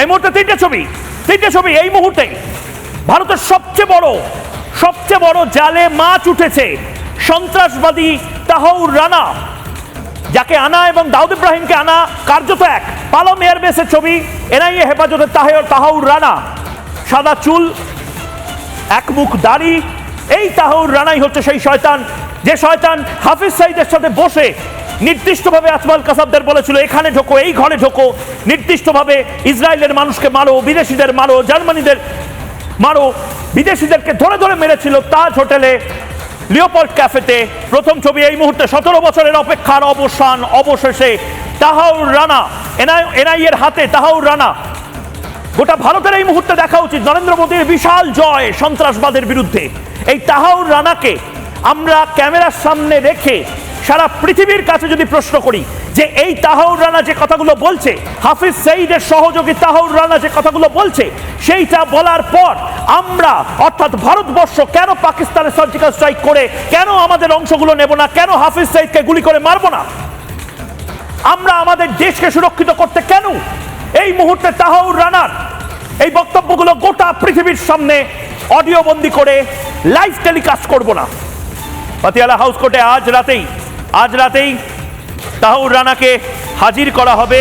এই মুহূর্তে তিনটে ছবি এই মুহূর্তে ভারতের সবচেয়ে বড় জালে মাছ উঠেছে। সন্ত্রাসবাদী তাহাউর রানা, যাকে আনা এবং দাউদ ইব্রাহিমকে আনা কার্যত এক। পালম এয়ারবেসের ছবি, এনআইএ হেফাজতে তাহাউর রানা, সাদা চুল, এক মুখ দাড়ি। এই তাহাউর রানাই হচ্ছে সেই শয়তান, যে শয়তান হাফিজ সাঈদের সাথে বসে নির্দিষ্টভাবে আজমাল কাসাবদের বলেছিল এখানে ঢোকো, এই ঘরে ঢোকো, নির্দিষ্টভাবে ইসরায়েলের মানুষকে মারো, বিদেশিদের মারো, জার্মানিদের মারো, বিদেশিদেরকে ধরে ধরে মেরেছিল তাজ হোটেলে, লিওপোল্ড ক্যাফেতে। প্রথম ছবি এই মুহূর্তে 17 বছরের অপেক্ষার অবসান, অবশেষে তাহাউর রানা, এনআইএর হাতে তাহাউর রানা। গোটা ভারতের এই মুহূর্তে দেখা উচিত নরেন্দ্র মোদীর বিশাল জয় সন্ত্রাসবাদের বিরুদ্ধে। এই তাহাউর রানাকে আমরা ক্যামেরার সামনে রেখে সারা পৃথিবীর কাছে যদি প্রশ্ন করি যে এই তাহাউর রানা যে কথাগুলো বলছে, হাফিজ সাঈদের সহযোগী তাহাউর রানা যে কথাগুলো বলছে, সেইটা বলার পর আমরা অর্থাৎ ভারতবর্ষ কেন পাকিস্তানের সার্জিক্যাল স্ট্রাইক করে, কেন আমাদের অংশগুলো নেব না, কেন হাফিজ সাঈদকে গুলি করে মারবো না, আমরা আমাদের দেশকে সুরক্ষিত করতে কেন এই মুহূর্তে তাহাউর রানার এই বক্তব্যগুলো গোটা পৃথিবীর সামনে অডিও বন্দি করে লাইভ টেলিকাস্ট করব না? পাতিয়ালা হাউস কোর্টে আজ রাতেই তাহাউর রানাকে হাজির করা হবে।